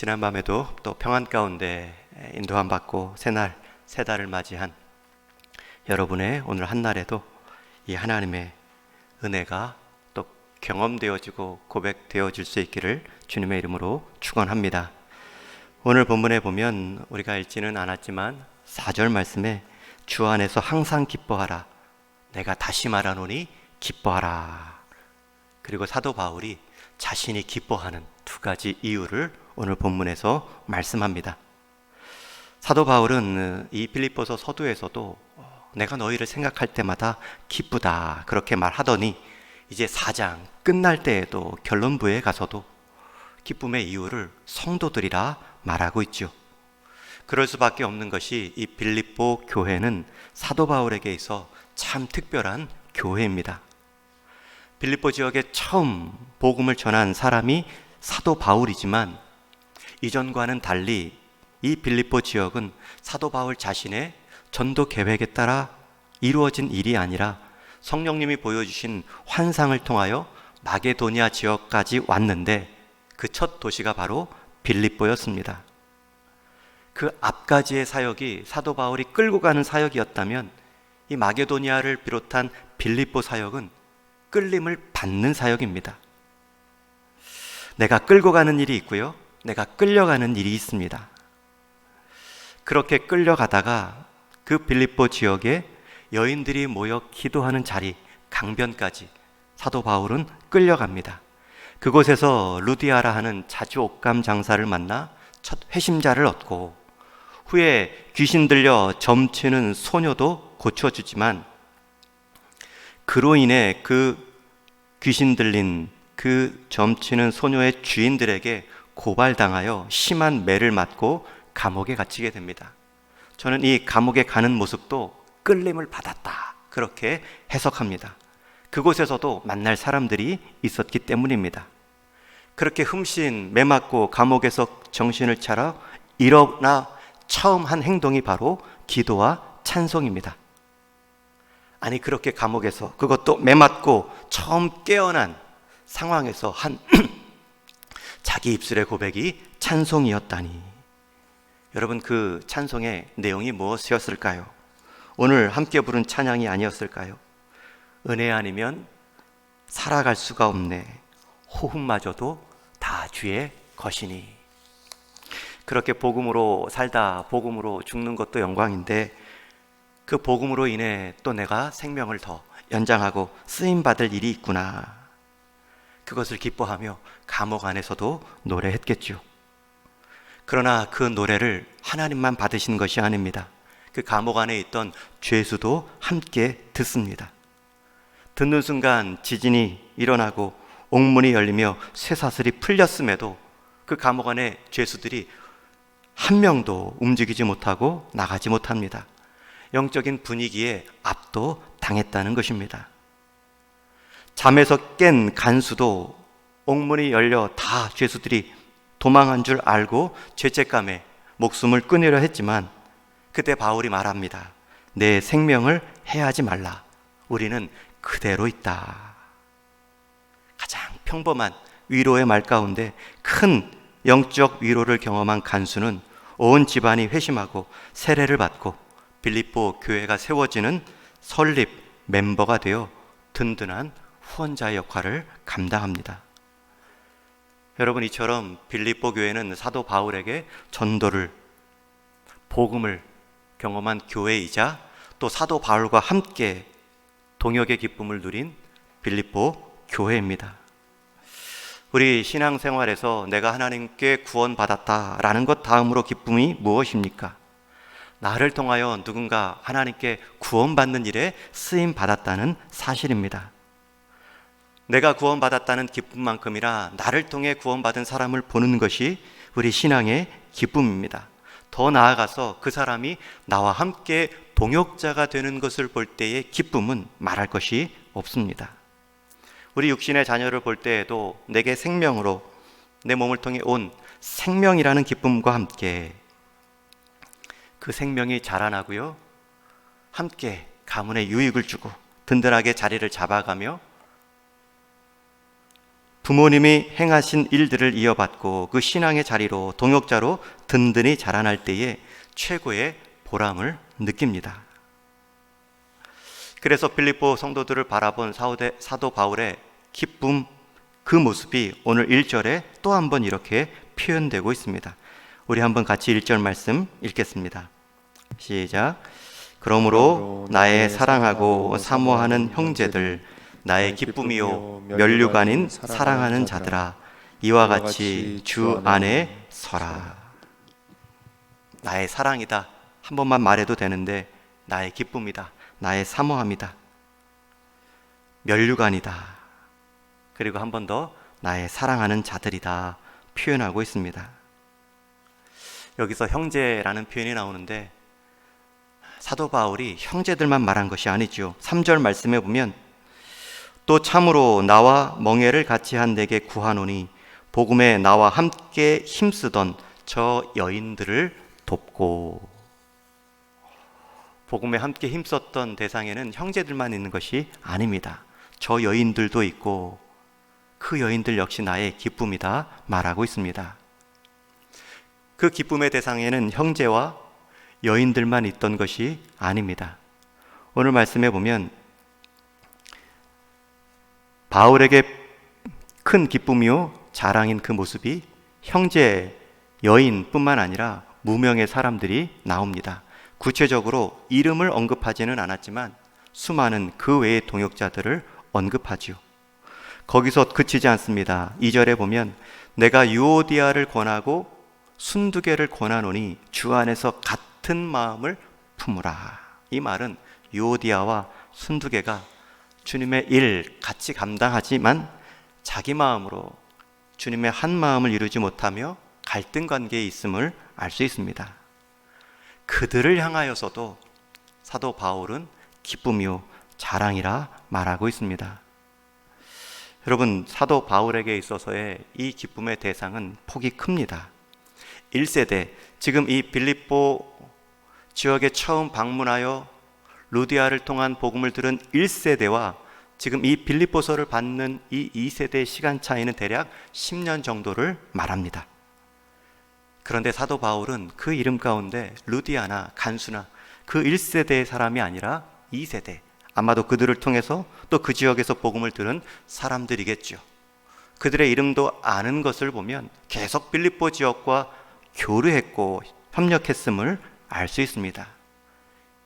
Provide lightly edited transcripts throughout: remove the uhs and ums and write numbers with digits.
지난 밤에도 또 평안 가운데 인도함 받고 새날, 새 달을 맞이한 여러분의 오늘 한날에도 이 하나님의 은혜가 또 경험되어지고 고백되어질 수 있기를 주님의 이름으로 축원합니다. 오늘 본문에 보면 우리가 읽지는 않았지만 4절 말씀에 주 안에서 항상 기뻐하라. 내가 다시 말하노니 기뻐하라. 그리고 사도 바울이 자신이 기뻐하는 두 가지 이유를 오늘 본문에서 말씀합니다. 사도 바울은 이 빌립보서 서두에서도 내가 너희를 생각할 때마다 기쁘다 그렇게 말하더니 이제 4장 끝날 때에도 결론부에 가서도 기쁨의 이유를 성도들이라 말하고 있죠. 그럴 수밖에 없는 것이 이 빌립보 교회는 사도 바울에게 있어 참 특별한 교회입니다. 빌립보 지역에 처음 복음을 전한 사람이 사도 바울이지만 이전과는 달리 이 빌립보 지역은 사도 바울 자신의 전도 계획에 따라 이루어진 일이 아니라 성령님이 보여주신 환상을 통하여 마게도니아 지역까지 왔는데 그 첫 도시가 바로 빌립보였습니다. 그 앞까지의 사역이 사도 바울이 끌고 가는 사역이었다면 이 마게도니아를 비롯한 빌립보 사역은 끌림을 받는 사역입니다. 내가 끌고 가는 일이 있고요, 내가 끌려가는 일이 있습니다. 그렇게 끌려가다가 그 빌립보 지역에 여인들이 모여 기도하는 자리 강변까지 사도 바울은 끌려갑니다. 그곳에서 루디아라 하는 자주 옷감 장사를 만나 첫 회심자를 얻고 후에 귀신 들려 점치는 소녀도 고쳐주지만 그로 인해 그 귀신 들린 그 점치는 소녀의 주인들에게 고발당하여 심한 매를 맞고 감옥에 갇히게 됩니다. 저는 이 감옥에 가는 모습도 끌림을 받았다 그렇게 해석합니다. 그곳에서도 만날 사람들이 있었기 때문입니다. 그렇게 흠씬 매 맞고 감옥에서 정신을 차려 일어나 처음 한 행동이 바로 기도와 찬송입니다. 아니 그렇게 감옥에서 그것도 매 맞고 처음 깨어난 상황에서 한 자기 입술의 고백이 찬송이었다니. 여러분 그 찬송의 내용이 무엇이었을까요? 오늘 함께 부른 찬양이 아니었을까요? 은혜 아니면 살아갈 수가 없네. 호흡마저도 다 주의 것이니. 그렇게 복음으로 살다 복음으로 죽는 것도 영광인데 그 복음으로 인해 또 내가 생명을 더 연장하고 쓰임받을 일이 있구나. 그것을 기뻐하며 감옥 안에서도 노래했겠죠. 그러나 그 노래를 하나님만 받으신 것이 아닙니다. 그 감옥 안에 있던 죄수도 함께 듣습니다. 듣는 순간 지진이 일어나고 옥문이 열리며 쇠사슬이 풀렸음에도 그 감옥 안에 죄수들이 한 명도 움직이지 못하고 나가지 못합니다. 영적인 분위기에 압도당했다는 것입니다. 잠에서 깬 간수도 옥문이 열려 다 죄수들이 도망한 줄 알고 죄책감에 목숨을 끊으려 했지만 그때 바울이 말합니다. 내 생명을 해하지 말라. 우리는 그대로 있다. 가장 평범한 위로의 말 가운데 큰 영적 위로를 경험한 간수는 온 집안이 회심하고 세례를 받고 빌립보 교회가 세워지는 설립 멤버가 되어 든든한 후원자의 역할을 감당합니다. 여러분 이처럼 빌립보 교회는 사도 바울에게 전도를 복음을 경험한 교회이자 또 사도 바울과 함께 동역의 기쁨을 누린 빌립보 교회입니다. 우리 신앙생활에서 내가 하나님께 구원받았다라는 것 다음으로 기쁨이 무엇입니까? 나를 통하여 누군가 하나님께 구원받는 일에 쓰임받았다는 사실입니다. 내가 구원받았다는 기쁨만큼이나 나를 통해 구원받은 사람을 보는 것이 우리 신앙의 기쁨입니다. 더 나아가서 그 사람이 나와 함께 동역자가 되는 것을 볼 때의 기쁨은 말할 것이 없습니다. 우리 육신의 자녀를 볼 때에도 내게 생명으로 내 몸을 통해 온 생명이라는 기쁨과 함께 그 생명이 자라나고요, 함께 가문에 유익을 주고 든든하게 자리를 잡아가며 부모님이 행하신 일들을 이어받고 그 신앙의 자리로 동역자로 든든히 자라날 때에 최고의 보람을 느낍니다. 그래서 빌립보 성도들을 바라본 사도 바울의 기쁨, 그 모습이 오늘 1절에 또 한 번 이렇게 표현되고 있습니다. 우리 한번 같이 1절 말씀 읽겠습니다. 시작. 그러므로 나의 사랑하고 사모하는 형제들, 나의 기쁨이요 면류관인 사랑하는 자들아, 이와 같이 주 안에 서라. 나의 사랑이다 한 번만 말해도 되는데, 나의 기쁨이다, 나의 사모함이다, 면류관이다, 그리고 한 번 더 나의 사랑하는 자들이다 표현하고 있습니다. 여기서 형제라는 표현이 나오는데 사도 바울이 형제들만 말한 것이 아니죠. 3절 말씀에 보면 또 참으로 나와 멍에를 같이 한 내게 구하노니 복음에 나와 함께 힘쓰던 저 여인들을 돕고. 복음에 함께 힘썼던 대상에는 형제들만 있는 것이 아닙니다. 저 여인들도 있고 그 여인들 역시 나의 기쁨이다 말하고 있습니다. 그 기쁨의 대상에는 형제와 여인들만 있던 것이 아닙니다. 오늘 말씀해 보면 바울에게 큰 기쁨이요 자랑인 그 모습이 형제, 여인뿐만 아니라 무명의 사람들이 나옵니다. 구체적으로 이름을 언급하지는 않았지만 수많은 그 외의 동역자들을 언급하지요. 거기서 그치지 않습니다. 2절에 보면 내가 유오디아를 권하고 순두개를 권하노니 주 안에서 같은 마음을 품으라. 이 말은 유오디아와 순두개가 주님의 일 같이 감당하지만 자기 마음으로 주님의 한 마음을 이루지 못하며 갈등 관계에 있음을 알 수 있습니다. 그들을 향하여서도 사도 바울은 기쁨이요 자랑이라 말하고 있습니다. 여러분, 사도 바울에게 있어서의 이 기쁨의 대상은 폭이 큽니다. 1세대, 지금 이 빌립보 지역에 처음 방문하여 루디아를 통한 복음을 들은 1세대와 지금 이 빌립보서를 받는 이 2세대의 시간 차이는 대략 10년 정도를 말합니다. 그런데 사도 바울은 그 이름 가운데 루디아나 간수나 그 1세대의 사람이 아니라 2세대, 아마도 그들을 통해서 또 그 지역에서 복음을 들은 사람들이겠죠. 그들의 이름도 아는 것을 보면 계속 빌립보 지역과 교류했고 협력했음을 알 수 있습니다.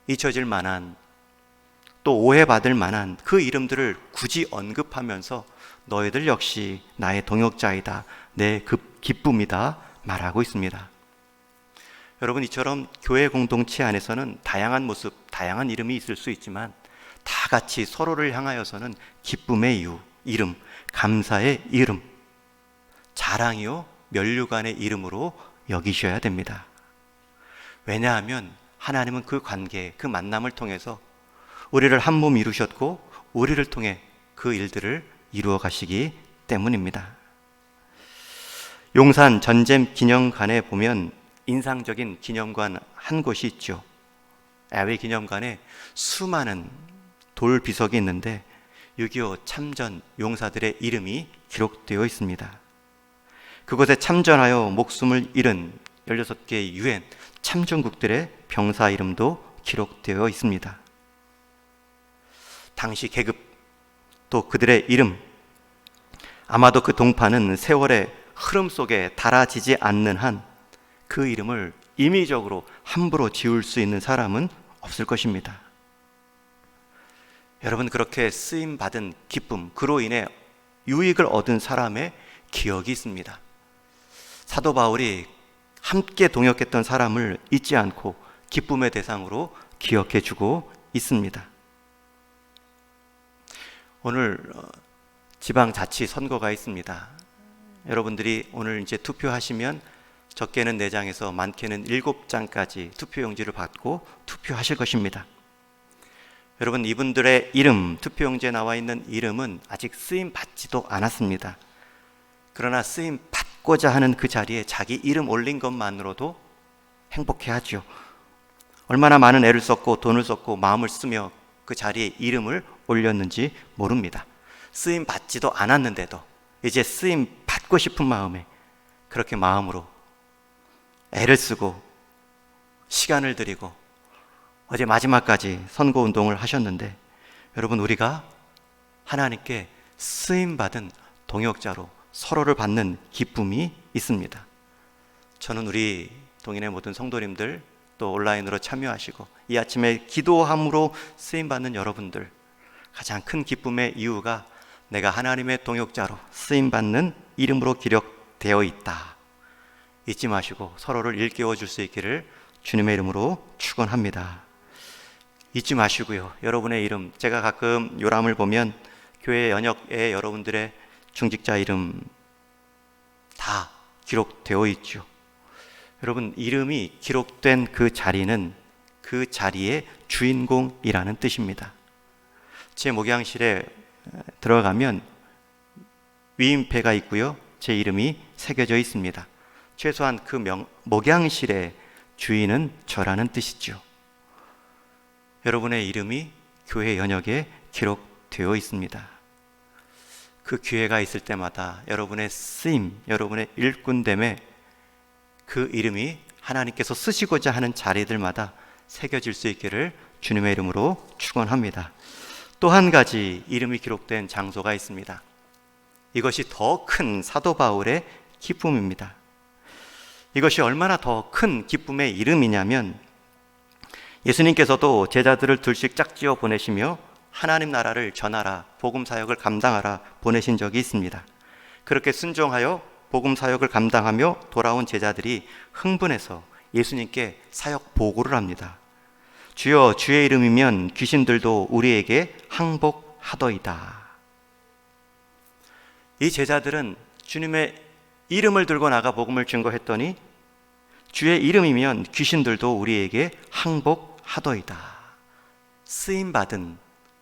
잊혀질 만한, 또 오해받을 만한 그 이름들을 굳이 언급하면서 너희들 역시 나의 동역자이다, 내 기쁨이다 말하고 있습니다. 여러분, 이처럼 교회 공동체 안에서는 다양한 모습, 다양한 이름이 있을 수 있지만 다 같이 서로를 향하여서는 기쁨의 이름, 감사의 이름, 자랑이요 면류관의 이름으로 여기셔야 됩니다. 왜냐하면 하나님은 그 관계, 그 만남을 통해서 우리를 한 몸 이루셨고 우리를 통해 그 일들을 이루어 가시기 때문입니다. 용산 전쟁 기념관에 보면 인상적인 기념관 한 곳이 있죠. 야외 기념관에 수많은 돌 비석이 있는데 6.25 참전 용사들의 이름이 기록되어 있습니다. 그곳에 참전하여 목숨을 잃은 16개의 유엔 참전국들의 병사 이름도 기록되어 있습니다. 당시 계급, 또 그들의 이름, 아마도 그 동파는 세월의 흐름 속에 달아지지 않는 한 그 이름을 임의적으로 함부로 지울 수 있는 사람은 없을 것입니다. 여러분, 그렇게 쓰임받은 기쁨, 그로 인해 유익을 얻은 사람의 기억이 있습니다. 사도 바울이 함께 동역했던 사람을 잊지 않고 기쁨의 대상으로 기억해 주고 있습니다. 오늘 지방자치 선거가 있습니다. 여러분들이 오늘 이제 투표하시면 적게는 4장에서 많게는 7장까지 투표용지를 받고 투표하실 것입니다. 여러분, 이분들의 이름, 투표용지에 나와 있는 이름은 아직 쓰임 받지도 않았습니다. 그러나 쓰임 받고자 하는 그 자리에 자기 이름 올린 것만으로도 행복해하죠. 얼마나 많은 애를 썼고 돈을 썼고 마음을 쓰며 그 자리에 이름을 올렸는지 모릅니다. 쓰임 받지도 않았는데도 이제 쓰임 받고 싶은 마음에 그렇게 마음으로 애를 쓰고 시간을 들이고 어제 마지막까지 선거 운동을 하셨는데, 여러분, 우리가 하나님께 쓰임받은 동역자로 서로를 받는 기쁨이 있습니다. 저는 우리 동인의 모든 성도님들, 또 온라인으로 참여하시고 이 아침에 기도함으로 쓰임받는 여러분들, 가장 큰 기쁨의 이유가 내가 하나님의 동역자로 쓰임받는 이름으로 기록되어 있다. 잊지 마시고 서로를 일깨워 줄 수 있기를 주님의 이름으로 축원합니다. 잊지 마시고요, 여러분의 이름, 제가 가끔 요람을 보면 교회 연역에 여러분들의 중직자 이름 다 기록되어 있죠. 여러분, 이름이 기록된 그 자리는 그 자리의 주인공이라는 뜻입니다. 제 목양실에 들어가면 위임패가 있고요, 제 이름이 새겨져 있습니다. 최소한 그 목양실의 주인은 저라는 뜻이죠. 여러분의 이름이 교회 연역에 기록되어 있습니다. 그 기회가 있을 때마다 여러분의 쓰임, 여러분의 일꾼됨에 그 이름이 하나님께서 쓰시고자 하는 자리들마다 새겨질 수 있기를 주님의 이름으로 축원합니다. 또 한 가지 이름이 기록된 장소가 있습니다. 이것이 더 큰 사도 바울의 기쁨입니다. 이것이 얼마나 더 큰 기쁨의 이름이냐면, 예수님께서도 제자들을 둘씩 짝지어 보내시며 하나님 나라를 전하라, 복음 사역을 감당하라 보내신 적이 있습니다. 그렇게 순종하여 복음 사역을 감당하며 돌아온 제자들이 흥분해서 예수님께 사역 보고를 합니다. 주여, 주의 이름이면 귀신들도 우리에게 항복하더이다. 이 제자들은 주님의 이름을 들고 나가 복음을 증거했더니 주의 이름이면 귀신들도 우리에게 항복하더이다. 쓰임받은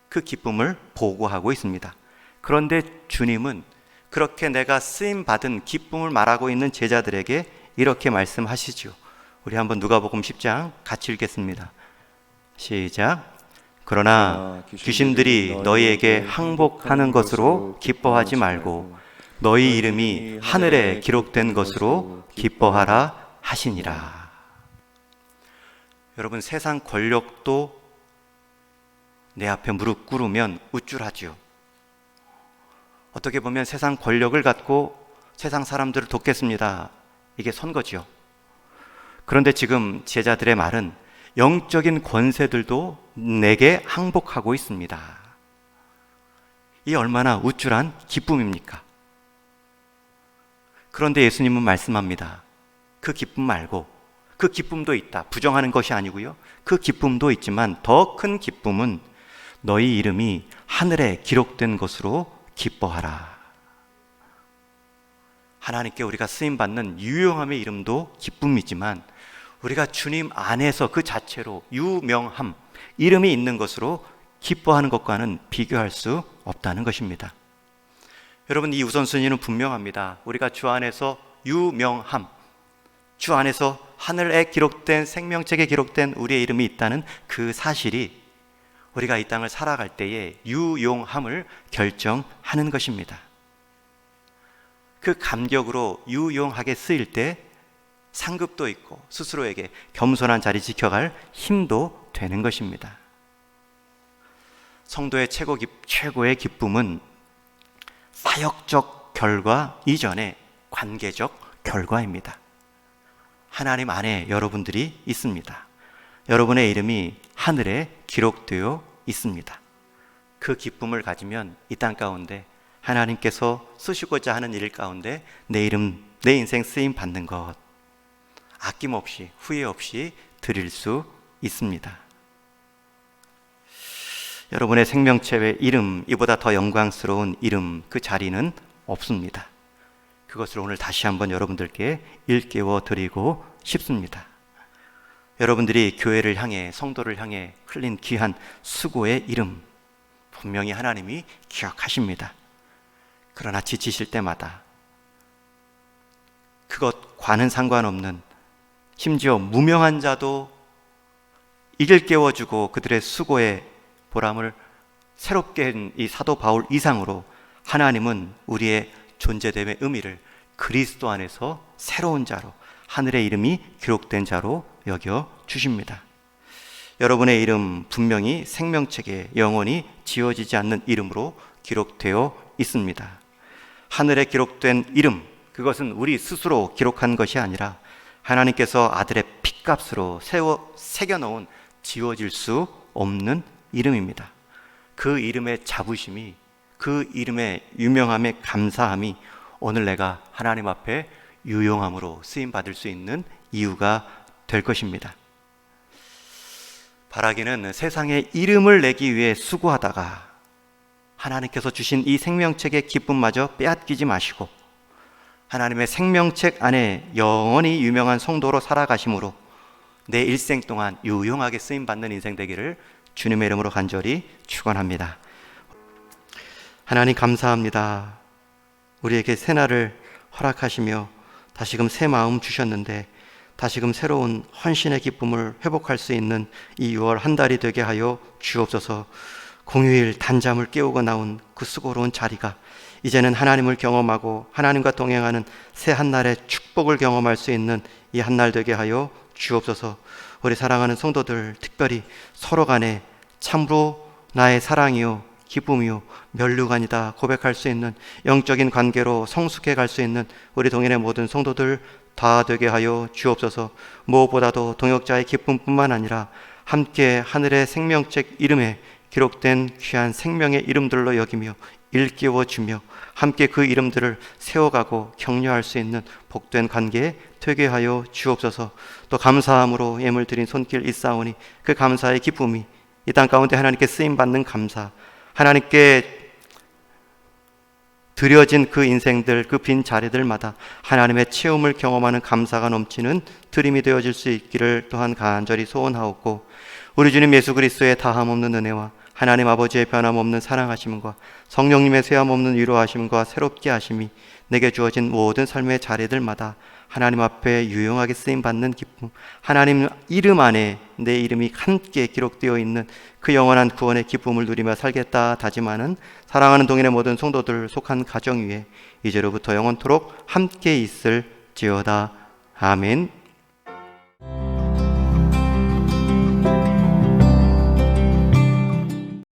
그 기쁨을 보고하고 있습니다. 그런데 주님은 그렇게 내가 쓰임받은 기쁨을 말하고 있는 제자들에게 이렇게 말씀하시죠. 우리 한번 누가복음 10장 같이 읽겠습니다. 시작. 그러나 귀신들이 너희에게 항복하는 것으로 기뻐하지 말고 너희 이름이 하늘에 기록된 것으로 기뻐하라 하시니라. 여러분, 세상 권력도 내 앞에 무릎 꿇으면 우쭐하지요. 어떻게 보면 세상 권력을 갖고 세상 사람들을 돕겠습니다, 이게 선거지요. 그런데 지금 제자들의 말은 영적인 권세들도 내게 항복하고 있습니다. 이 얼마나 우쭐한 기쁨입니까? 그런데 예수님은 말씀합니다. 그 기쁨 말고, 그 기쁨도 있다, 부정하는 것이 아니고요, 그 기쁨도 있지만 더 큰 기쁨은 너희 이름이 하늘에 기록된 것으로 기뻐하라. 하나님께 우리가 쓰임받는 유용함의 이름도 기쁨이지만 우리가 주님 안에서 그 자체로 유명함, 이름이 있는 것으로 기뻐하는 것과는 비교할 수 없다는 것입니다. 여러분, 이 우선순위는 분명합니다. 우리가 주 안에서 유명함, 주 안에서 하늘에 기록된, 생명책에 기록된 우리의 이름이 있다는 그 사실이 우리가 이 땅을 살아갈 때의 유용함을 결정하는 것입니다. 그 감격으로 유용하게 쓰일 때 상급도 있고 스스로에게 겸손한 자리 지켜갈 힘도 되는 것입니다. 성도의 최고의 기쁨은 사역적 결과 이전에 관계적 결과입니다. 하나님 안에 여러분들이 있습니다. 여러분의 이름이 하늘에 기록되어 있습니다. 그 기쁨을 가지면 이 땅 가운데 하나님께서 쓰시고자 하는 일 가운데 내 이름, 내 인생 쓰임 받는 것 아낌없이, 후회 없이 드릴 수 있습니다. 여러분의 생명체의 이름, 이보다 더 영광스러운 이름, 그 자리는 없습니다. 그것을 오늘 다시 한번 여러분들께 일깨워 드리고 싶습니다. 여러분들이 교회를 향해, 성도를 향해 흘린 귀한 수고의 이름, 분명히 하나님이 기억하십니다. 그러나 지치실 때마다 그것과는 상관없는, 심지어 무명한 자도 이를 깨워주고 그들의 수고의 보람을 새롭게 한 이 사도 바울 이상으로 하나님은 우리의 존재됨의 의미를 그리스도 안에서 새로운 자로, 하늘의 이름이 기록된 자로 여겨 주십니다. 여러분의 이름 분명히 생명책에 영원히 지워지지 않는 이름으로 기록되어 있습니다. 하늘에 기록된 이름, 그것은 우리 스스로 기록한 것이 아니라 하나님께서 아들의 핏값으로 새겨놓은 지워질 수 없는 이름입니다. 그 이름의 자부심이, 그 이름의 유명함에 감사함이 오늘 내가 하나님 앞에 유용함으로 쓰임받을 수 있는 이유가 될 것입니다. 바라기는 세상에 이름을 내기 위해 수고하다가 하나님께서 주신 이 생명책의 기쁨마저 빼앗기지 마시고 하나님의 생명책 안에 영원히 유명한 성도로 살아가심으로 내 일생 동안 유용하게 쓰임받는 인생 되기를 주님의 이름으로 간절히 축원합니다. 하나님 감사합니다. 우리에게 새날을 허락하시며 다시금 새 마음 주셨는데 다시금 새로운 헌신의 기쁨을 회복할 수 있는 이 6월 한 달이 되게 하여 주옵소서. 공휴일 단잠을 깨우고 나온 그 수고로운 자리가 이제는 하나님을 경험하고 하나님과 동행하는 새 한날의 축복을 경험할 수 있는 이 한 날 되게 하여 주옵소서. 우리 사랑하는 성도들, 특별히 서로 간에 참으로 나의 사랑이요 기쁨이요 면류관이다 고백할 수 있는 영적인 관계로 성숙해 갈 수 있는 우리 동행의 모든 성도들 다 되게 하여 주옵소서. 무엇보다도 동역자의 기쁨뿐만 아니라 함께 하늘의 생명책 이름에 기록된 귀한 생명의 이름들로 여기며 일깨워주며 함께 그 이름들을 세워가고 격려할 수 있는 복된 관계에 되게 하여 주옵소서. 또 감사함으로 예물 드린 손길 있사오니 그 감사의 기쁨이 이 땅 가운데 하나님께 쓰임받는 감사, 하나님께 드려진 그 인생들, 그 빈 자리들마다 하나님의 체험을 경험하는 감사가 넘치는 드림이 되어질 수 있기를 또한 간절히 소원하옵고, 우리 주님 예수 그리스도의 다함없는 은혜와 하나님 아버지의 변함없는 사랑하심과 성령님의 쇠함없는 위로하심과 새롭게 하심이 내게 주어진 모든 삶의 자리들마다 하나님 앞에 유용하게 쓰임받는 기쁨, 하나님 이름 안에 내 이름이 함께 기록되어 있는 그 영원한 구원의 기쁨을 누리며 살겠다 다짐하는 사랑하는 동인의 모든 성도들 속한 가정 위에 이제로부터 영원토록 함께 있을지어다. 아멘.